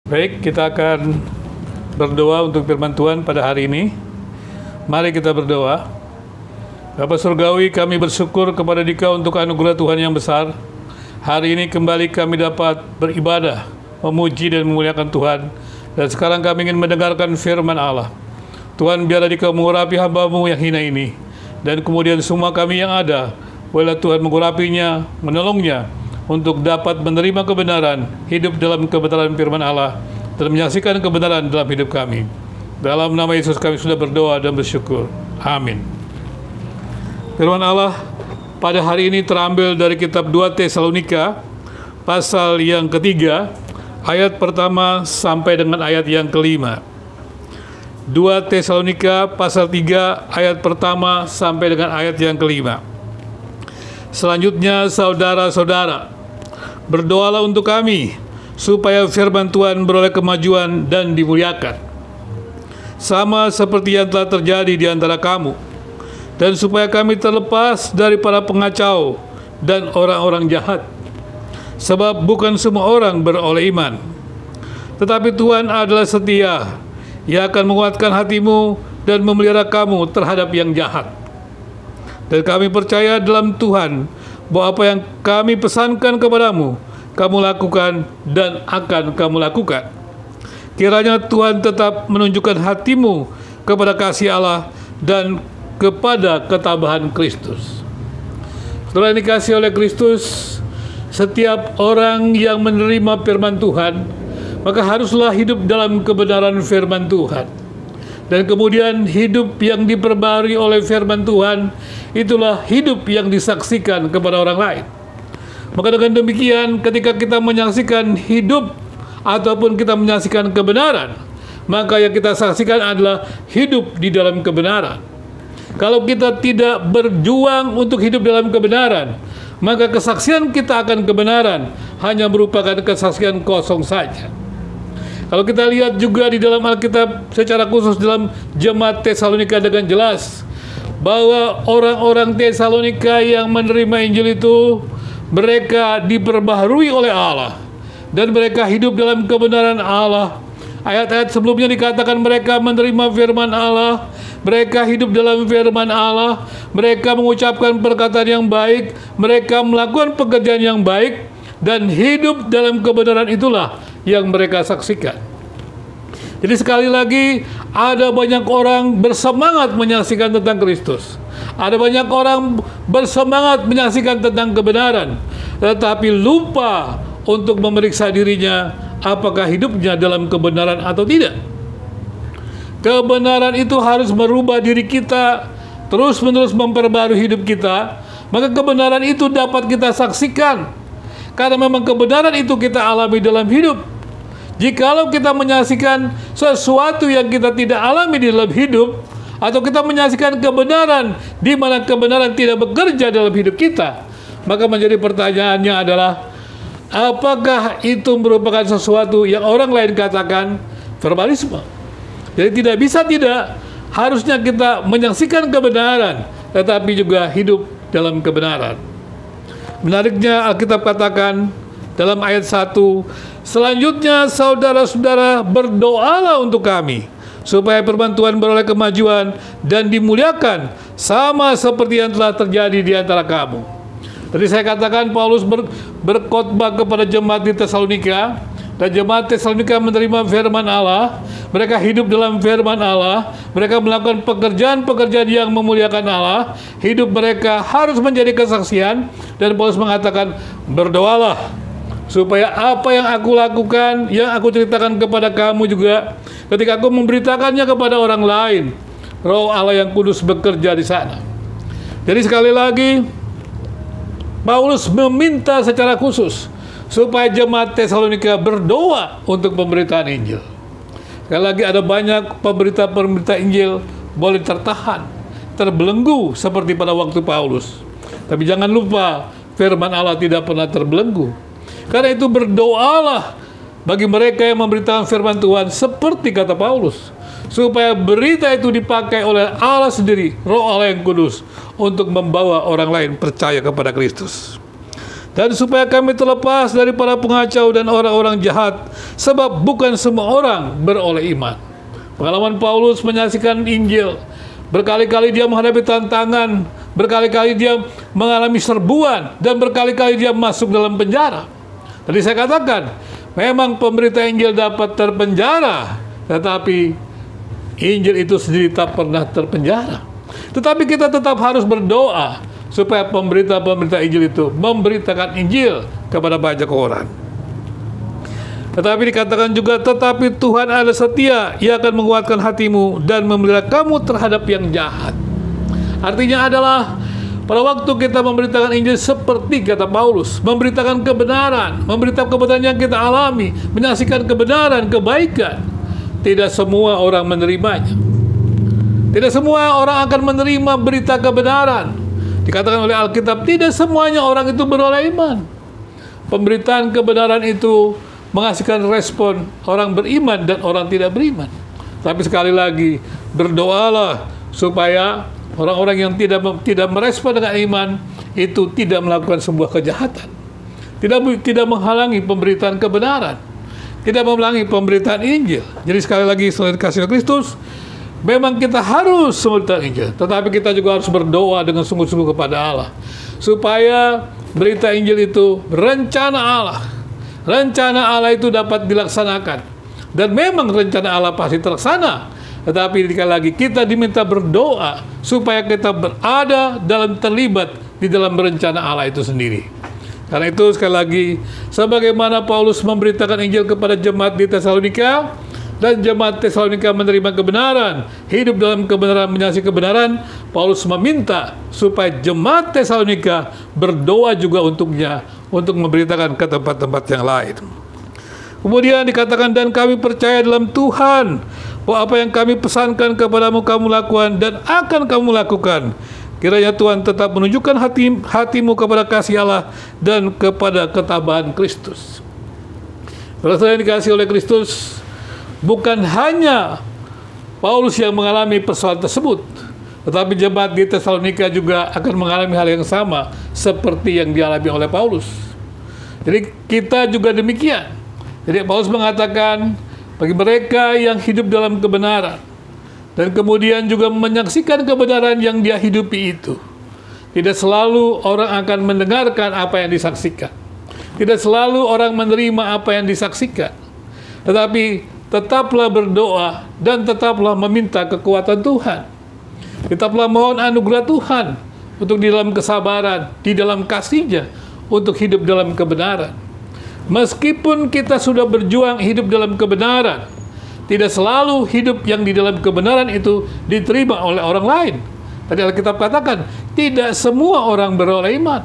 Baik, kita akan berdoa untuk firman Tuhan pada hari ini. Mari kita berdoa. Bapa Surgawi, kami bersyukur kepada Dikau untuk anugerah Tuhan yang besar. Hari ini kembali kami dapat beribadah, memuji dan memuliakan Tuhan. Dan sekarang kami ingin mendengarkan firman Allah. Tuhan, biarlah Dikau mengurapi hamba-Mu yang hina ini. Dan kemudian semua kami yang ada, bolehlah Tuhan mengurapinya, menolongnya, untuk dapat menerima kebenaran, hidup dalam kebenaran firman Allah, dan menyaksikan kebenaran dalam hidup kami. Dalam nama Yesus kami sudah berdoa dan bersyukur. Amin. Firman Allah pada hari ini terambil dari kitab 2 Tesalonika, pasal yang ketiga, ayat pertama sampai dengan ayat yang kelima. 2 Tesalonika pasal 3, ayat pertama sampai dengan ayat yang kelima. Selanjutnya, saudara-saudara, berdoalah untuk kami, supaya firman Tuhan beroleh kemajuan dan dimuliakan, sama seperti yang telah terjadi di antara kamu, dan supaya kami terlepas dari para pengacau dan orang-orang jahat. Sebab bukan semua orang beroleh iman, tetapi Tuhan adalah setia. Ia akan menguatkan hatimu dan memelihara kamu terhadap yang jahat. Dan kami percaya dalam Tuhan, bahwa apa yang kami pesankan kepadamu, kamu lakukan dan akan kamu lakukan. Kiranya Tuhan tetap menunjukkan hatimu kepada kasih Allah dan kepada ketabahan Kristus. Setelah dikasih oleh Kristus, setiap orang yang menerima firman Tuhan, maka haruslah hidup dalam kebenaran firman Tuhan. Dan kemudian hidup yang diperbarui oleh firman Tuhan, itulah hidup yang disaksikan kepada orang lain. Maka dengan demikian, ketika kita menyaksikan hidup ataupun kita menyaksikan kebenaran, maka yang kita saksikan adalah hidup di dalam kebenaran. Kalau kita tidak berjuang untuk hidup dalam kebenaran, maka kesaksian kita akan kebenaran hanya merupakan kesaksian kosong saja. Kalau kita lihat juga di dalam Alkitab, secara khusus dalam jemaat Tesalonika dengan jelas, bahwa orang-orang Tesalonika yang menerima Injil itu, mereka diperbaharui oleh Allah, dan mereka hidup dalam kebenaran Allah. Ayat-ayat sebelumnya dikatakan mereka menerima firman Allah, mereka hidup dalam firman Allah, mereka mengucapkan perkataan yang baik, mereka melakukan pekerjaan yang baik, dan hidup dalam kebenaran itulah yang mereka saksikan. Jadi sekali lagi, ada banyak orang bersemangat menyaksikan tentang Kristus. Ada banyak orang bersemangat menyaksikan tentang kebenaran, tetapi lupa untuk memeriksa dirinya apakah hidupnya dalam kebenaran atau tidak. Kebenaran itu harus merubah diri kita, terus-menerus memperbarui hidup kita. Maka kebenaran itu dapat kita saksikan, karena memang kebenaran itu kita alami dalam hidup. Jikalau kita menyaksikan sesuatu yang kita tidak alami di dalam hidup, atau kita menyaksikan kebenaran di mana kebenaran tidak bekerja dalam hidup kita, maka menjadi pertanyaannya adalah, apakah itu merupakan sesuatu yang orang lain katakan verbalisme? Jadi tidak bisa tidak, harusnya kita menyaksikan kebenaran, tetapi juga hidup dalam kebenaran. Menariknya Alkitab katakan dalam ayat 1, selanjutnya saudara-saudara berdoalah untuk kami, supaya firman Tuhan beroleh kemajuan dan dimuliakan, sama seperti yang telah terjadi di antara kamu. Tadi saya katakan Paulus berkhotbah kepada jemaat di Tesalonika, dan jemaat Tesalonika menerima firman Allah, mereka hidup dalam firman Allah, mereka melakukan pekerjaan-pekerjaan yang memuliakan Allah, hidup mereka harus menjadi kesaksian, dan Paulus mengatakan, berdoalah, supaya apa yang aku lakukan, yang aku ceritakan kepada kamu juga, ketika aku memberitakannya kepada orang lain, Roh Allah yang kudus bekerja di sana. Jadi sekali lagi, Paulus meminta secara khusus supaya jemaat Tesalonika berdoa untuk pemberitaan Injil. Sekali lagi, ada banyak pemberita-pemberita Injil boleh tertahan, terbelenggu seperti pada waktu Paulus. Tapi jangan lupa, firman Allah tidak pernah terbelenggu. Karena itu berdoalah bagi mereka yang memberitakan firman Tuhan, seperti kata Paulus, supaya berita itu dipakai oleh Allah sendiri, Roh Allah yang kudus, untuk membawa orang lain percaya kepada Kristus. dan supaya kami terlepas dari para pengacau dan orang-orang jahat, sebab bukan semua orang beroleh iman. Pengalaman Paulus menyaksikan Injil, berkali-kali dia menghadapi tantangan, berkali-kali dia mengalami serbuan, dan berkali-kali dia masuk dalam penjara. Tadi saya katakan, memang pemberita Injil dapat terpenjara, tetapi Injil itu sendiri tak pernah terpenjara. Tetapi kita tetap harus berdoa supaya pemberita-pemberita Injil itu memberitakan Injil kepada banyak orang. Tetapi dikatakan juga, tetapi Tuhan ada setia, Ia akan menguatkan hatimu dan memelihara kamu terhadap yang jahat. Artinya adalah pada waktu kita memberitakan Injil seperti kata Paulus, memberitakan kebenaran yang kita alami, menyaksikan kebenaran, kebaikan, tidak semua orang menerimanya. Tidak semua orang akan menerima berita kebenaran. Dikatakan oleh Alkitab, tidak semuanya orang itu beroleh iman. Pemberitaan kebenaran itu menghasilkan respon orang beriman dan orang tidak beriman. Tapi sekali lagi, berdoalah supaya orang-orang yang tidak merespon dengan iman itu tidak melakukan sebuah kejahatan. Tidak menghalangi pemberitaan kebenaran. Tidak menghalangi pemberitaan Injil. Jadi sekali lagi, selain kasih Kristus, memang kita harus memberitakan Injil, tetapi kita juga harus berdoa dengan sungguh-sungguh kepada Allah supaya berita Injil itu rencana Allah. Rencana Allah itu dapat dilaksanakan, dan memang rencana Allah pasti terlaksana. Tetapi sekali lagi kita diminta berdoa supaya kita berada terlibat di dalam rencana Allah itu sendiri. Karena itu sekali lagi, sebagaimana Paulus memberitakan Injil kepada jemaat di Tesalonika, dan jemaat Tesalonika menerima kebenaran, hidup dalam kebenaran, menyaksikan kebenaran, Paulus meminta supaya jemaat Tesalonika berdoa juga untuknya, untuk memberitakan ke tempat-tempat yang lain. Kemudian dikatakan, dan kami percaya dalam Tuhan, bahwa apa yang kami pesankan kepadamu kamu lakukan dan akan kamu lakukan. Kiranya Tuhan tetap menunjukkan hatimu kepada kasih Allah dan kepada ketabahan Kristus. Saudara yang dikasihi oleh Kristus, bukan hanya Paulus yang mengalami persoalan tersebut, tetapi jemaat di Tesalonika juga akan mengalami hal yang sama seperti yang dialami oleh Paulus. Jadi kita juga demikian. Jadi Paulus mengatakan, bagi mereka yang hidup dalam kebenaran dan kemudian juga menyaksikan kebenaran yang dia hidupi itu, tidak selalu orang akan mendengarkan apa yang disaksikan. Tidak selalu orang menerima apa yang disaksikan. Tetapi tetaplah berdoa dan tetaplah meminta kekuatan Tuhan. Tetaplah mohon anugerah Tuhan untuk di dalam kesabaran, di dalam kasih-Nya, untuk hidup dalam kebenaran. Meskipun kita sudah berjuang hidup dalam kebenaran, tidak selalu hidup yang di dalam kebenaran itu diterima oleh orang lain. Tadi Alkitab katakan, tidak semua orang beroleh iman.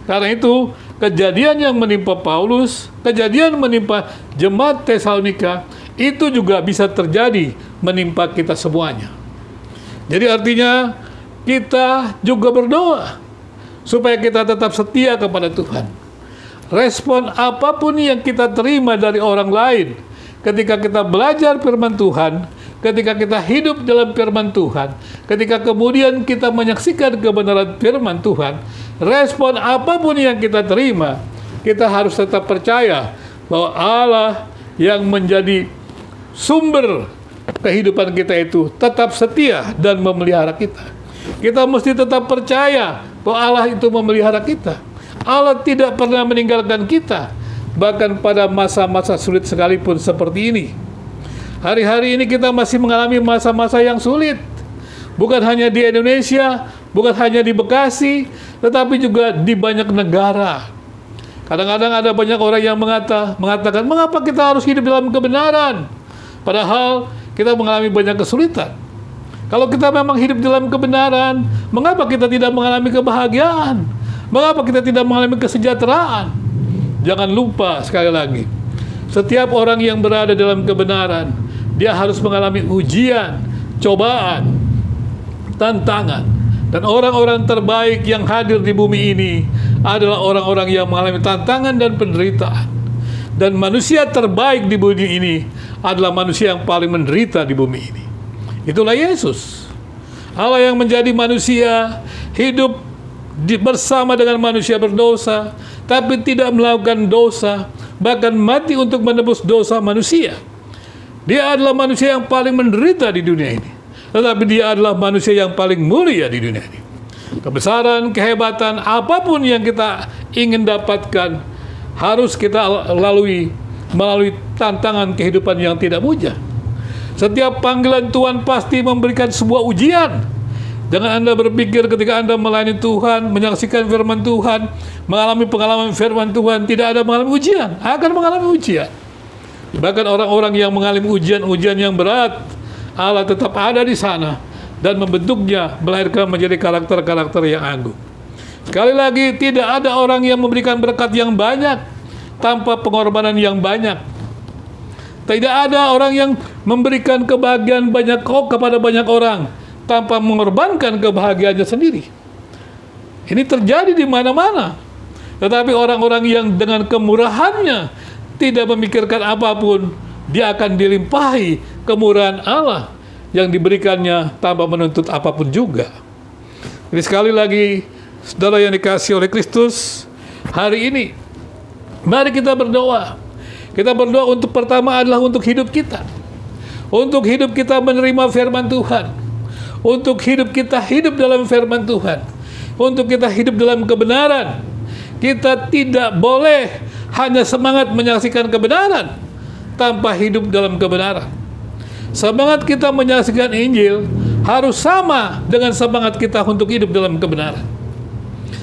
Karena itu, kejadian yang menimpa Paulus, kejadian menimpa jemaat Tesalonika, itu juga bisa terjadi menimpa kita semuanya. Jadi artinya, kita juga berdoa supaya kita tetap setia kepada Tuhan. Respon apapun yang kita terima dari orang lain ketika kita belajar firman Tuhan, ketika kita hidup dalam firman Tuhan, ketika kemudian kita menyaksikan kebenaran firman Tuhan, respon apapun yang kita terima, kita harus tetap percaya bahwa Allah yang menjadi sumber kehidupan kita itu tetap setia dan memelihara kita. Kita mesti tetap percaya bahwa Allah itu memelihara kita. Allah tidak pernah meninggalkan kita, bahkan pada masa-masa sulit sekalipun seperti ini. Hari-hari ini kita masih mengalami masa-masa yang sulit. Bukan hanya di Indonesia, bukan hanya di Bekasi, tetapi juga di banyak negara. Kadang-kadang ada banyak orang yang mengatakan, mengapa kita harus hidup dalam kebenaran? Padahal kita mengalami banyak kesulitan. Kalau kita memang hidup dalam kebenaran, mengapa kita tidak mengalami kebahagiaan? Mengapa kita tidak mengalami kesejahteraan? Jangan lupa sekali lagi, setiap orang yang berada dalam kebenaran, dia harus mengalami ujian, cobaan, tantangan. Dan orang-orang terbaik yang hadir di bumi ini adalah orang-orang yang mengalami tantangan dan penderitaan. Dan manusia terbaik di bumi ini adalah manusia yang paling menderita di bumi ini. Itulah Yesus. Allah yang menjadi manusia, hidup bersama dengan manusia berdosa, tapi tidak melakukan dosa, bahkan mati untuk menebus dosa manusia. Dia adalah manusia yang paling menderita di dunia ini, tetapi dia adalah manusia yang paling mulia di dunia ini. Kebesaran, kehebatan, apapun yang kita ingin dapatkan, harus kita lalui melalui tantangan kehidupan yang tidak mudah. Setiap panggilan Tuhan pasti memberikan sebuah ujian. Jangan Anda berpikir ketika Anda melayani Tuhan, menyaksikan firman Tuhan, mengalami pengalaman firman Tuhan, tidak ada mengalami ujian. Akan mengalami ujian. Bahkan orang-orang yang mengalami ujian-ujian yang berat, Allah tetap ada di sana dan membentuknya, melahirkan menjadi karakter-karakter yang agung. Sekali lagi, tidak ada orang yang memberikan berkat yang banyak tanpa pengorbanan yang banyak. Tidak ada orang yang memberikan kebahagiaan banyak kepada banyak orang tanpa mengorbankan kebahagiaannya sendiri. Ini terjadi di mana-mana. Tetapi orang-orang yang dengan kemurahannya tidak memikirkan apapun, dia akan dilimpahi kemurahan Allah yang diberikannya tanpa menuntut apapun juga. Jadi sekali lagi, saudara yang dikasihi oleh Kristus, hari ini mari kita berdoa. Kita berdoa untuk pertama adalah untuk hidup kita. Untuk hidup kita menerima firman Tuhan. Untuk hidup kita hidup dalam firman Tuhan. Untuk kita hidup dalam kebenaran. Kita tidak boleh hanya semangat menyaksikan kebenaran tanpa hidup dalam kebenaran. Semangat kita menyaksikan Injil harus sama dengan semangat kita untuk hidup dalam kebenaran.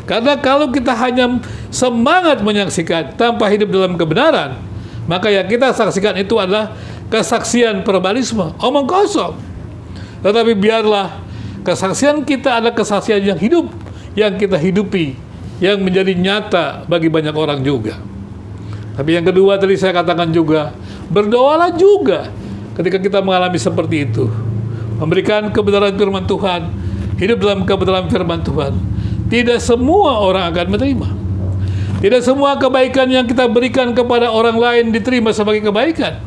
Karena kalau kita hanya semangat menyaksikan tanpa hidup dalam kebenaran, maka yang kita saksikan itu adalah kesaksian verbalisme, omong kosong. Tetapi biarlah kesaksian kita adalah kesaksian yang hidup, yang kita hidupi, yang menjadi nyata bagi banyak orang juga. Tapi yang kedua tadi saya katakan juga, berdoalah juga ketika kita mengalami seperti itu. Memberikan kebenaran firman Tuhan, hidup dalam kebenaran firman Tuhan. Tidak semua orang akan menerima. Tidak semua kebaikan yang kita berikan kepada orang lain diterima sebagai kebaikan.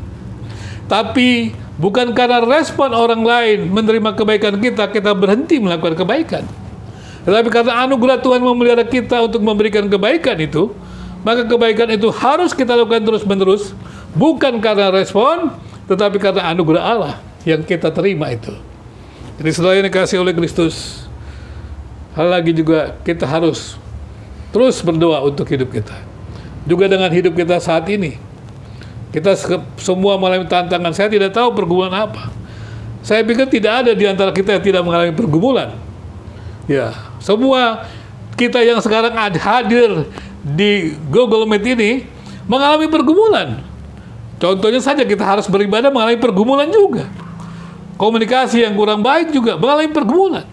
Tapi bukan karena respon orang lain menerima kebaikan kita, kita berhenti melakukan kebaikan. Tetapi karena anugerah Tuhan memelihara kita untuk memberikan kebaikan itu, maka kebaikan itu harus kita lakukan terus-menerus, bukan karena respon, tetapi karena anugerah Allah yang kita terima itu. Jadi saudara yang dikasihi oleh Kristus, hal lagi juga kita harus terus berdoa untuk hidup kita. Juga dengan hidup kita saat ini. Kita semua mengalami tantangan. Saya tidak tahu pergumulan apa. Saya pikir tidak ada di antara kita yang tidak mengalami pergumulan. Ya, semua kita yang sekarang hadir di Google Meet ini mengalami pergumulan. Contohnya saja kita harus beribadah mengalami pergumulan juga. Komunikasi yang kurang baik juga mengalami pergumulan.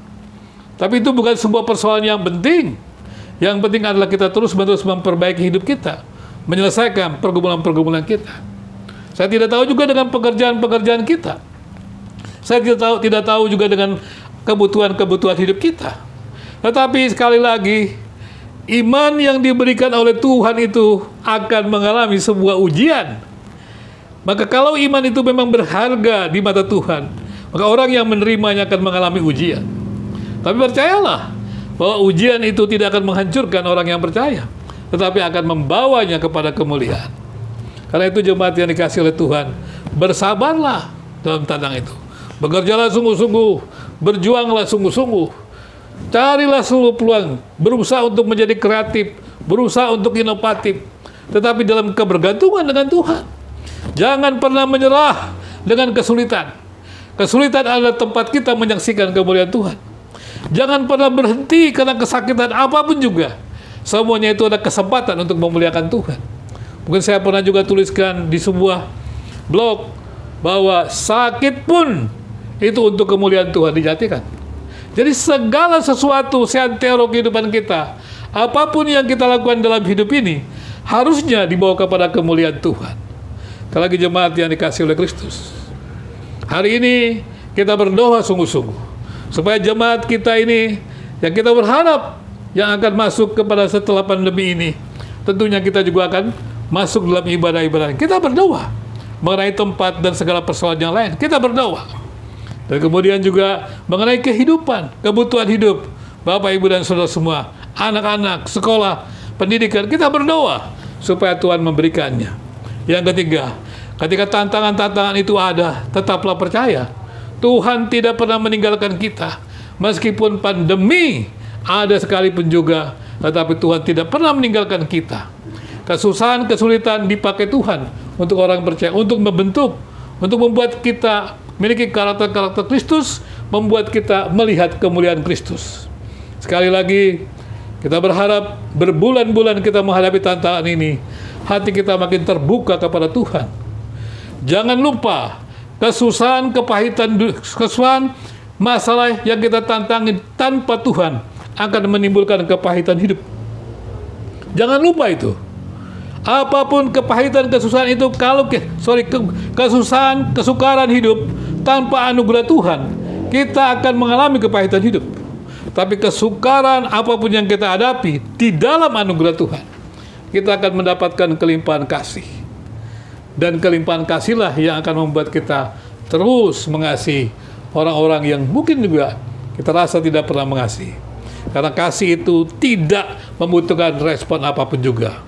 Tapi itu bukan sebuah persoalan yang penting. Yang penting adalah kita terus-menerus memperbaiki hidup kita, menyelesaikan pergumulan-pergumulan kita. Saya tidak tahu juga dengan pekerjaan-pekerjaan kita. Saya tidak tahu juga dengan kebutuhan-kebutuhan hidup kita. Tetapi sekali lagi, iman yang diberikan oleh Tuhan itu akan mengalami sebuah ujian. Maka kalau iman itu memang berharga di mata Tuhan, maka orang yang menerimanya akan mengalami ujian. Tapi percayalah bahwa ujian itu tidak akan menghancurkan orang yang percaya, tetapi akan membawanya kepada kemuliaan. Karena itu jemaat yang dikasihi oleh Tuhan, bersabarlah dalam tantangan itu. Bekerjalah sungguh-sungguh, berjuanglah sungguh-sungguh. Carilah seluruh peluang, berusaha untuk menjadi kreatif, berusaha untuk inovatif, tetapi dalam kebergantungan dengan Tuhan. Jangan pernah menyerah dengan kesulitan. Kesulitan adalah tempat kita menyaksikan kemuliaan Tuhan. Jangan pernah berhenti karena kesakitan apapun juga. Semuanya itu ada kesempatan untuk memuliakan Tuhan. Mungkin saya pernah juga tuliskan di sebuah blog bahwa sakit pun itu untuk kemuliaan Tuhan dijadikan. Jadi segala sesuatu seantero kehidupan kita, apapun yang kita lakukan dalam hidup ini, harusnya dibawa kepada kemuliaan Tuhan. Sekali lagi jemaat yang dikasihi oleh Kristus, hari ini kita berdoa sungguh-sungguh supaya jemaat kita ini yang kita berharap yang akan masuk kepada setelah pandemi ini, tentunya kita juga akan masuk dalam ibadah-ibadah. Kita berdoa mengenai tempat dan segala persoalan yang lain. Kita berdoa. Dan kemudian juga mengenai kehidupan, kebutuhan hidup Bapak, Ibu, dan saudara semua, anak-anak, sekolah, pendidikan, kita berdoa supaya Tuhan memberikannya. Yang ketiga, ketika tantangan-tantangan itu ada, tetaplah percaya Tuhan tidak pernah meninggalkan kita. Meskipun pandemi ada sekalipun juga, tetapi Tuhan tidak pernah meninggalkan kita. Kesusahan, kesulitan dipakai Tuhan untuk orang percaya, untuk membentuk, untuk membuat kita memiliki karakter-karakter Kristus, membuat kita melihat kemuliaan Kristus. Sekali lagi, kita berharap berbulan-bulan kita menghadapi tantangan ini, hati kita makin terbuka kepada Tuhan. Jangan lupa, kesusahan, kepahitan, kesusahan, masalah yang kita tantangin tanpa Tuhan akan menimbulkan kepahitan hidup. Jangan lupa itu. Apapun kepahitan, kesusahan itu, kesusahan, kesukaran hidup tanpa anugerah Tuhan, kita akan mengalami kepahitan hidup. Tapi kesukaran apapun yang kita hadapi di dalam anugerah Tuhan, kita akan mendapatkan kelimpahan kasih. Dan kelimpahan kasihlah yang akan membuat kita terus mengasihi orang-orang yang mungkin juga kita rasa tidak pernah mengasihi. Karena kasih itu tidak membutuhkan respon apapun juga.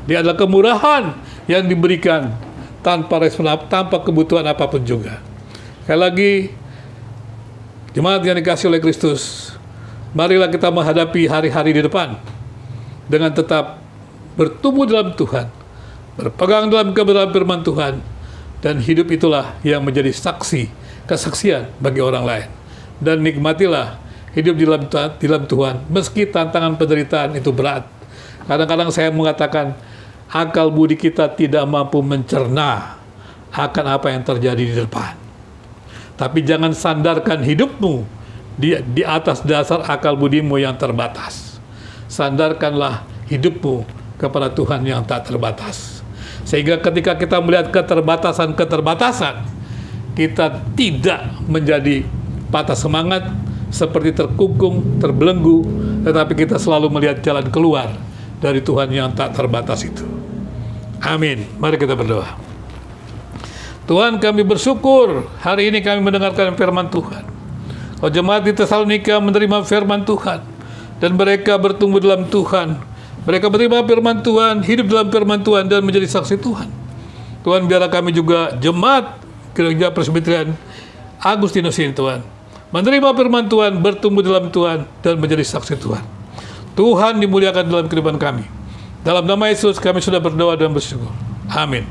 Dia adalah kemurahan yang diberikan tanpa respon, tanpa kebutuhan apapun juga. Sekali lagi, jemaat yang dikasihi oleh Kristus, marilah kita menghadapi hari-hari di depan dengan tetap bertumbuh dalam Tuhan, berpegang dalam kebenaran firman Tuhan, dan hidup itulah yang menjadi saksi, kesaksian bagi orang lain. Dan nikmatilah hidup di dalam Tuhan, meski tantangan penderitaan itu berat. Kadang-kadang saya mengatakan, akal budi kita tidak mampu mencerna akan apa yang terjadi di depan. Tapi jangan sandarkan hidupmu di atas dasar akal budimu yang terbatas. Sandarkanlah hidupmu kepada Tuhan yang tak terbatas. Sehingga ketika kita melihat keterbatasan, kita tidak menjadi patah semangat, seperti terkungkung, terbelenggu, tetapi kita selalu melihat jalan keluar dari Tuhan yang tak terbatas itu. Amin. Mari kita berdoa. Tuhan, kami bersyukur hari ini kami mendengarkan firman Tuhan. Oh, jemaat di Tesalonika menerima firman Tuhan, dan mereka bertumbuh dalam Tuhan. Mereka menerima firman Tuhan, hidup dalam firman Tuhan, dan menjadi saksi Tuhan. Tuhan, biarlah kami juga jemaat Gereja Presbyterian Agustinus ini, Tuhan, menerima firman Tuhan, bertumbuh dalam Tuhan, dan menjadi saksi Tuhan. Tuhan dimuliakan dalam kehidupan kami. Dalam nama Yesus kami sudah berdoa dan bersyukur. Amin.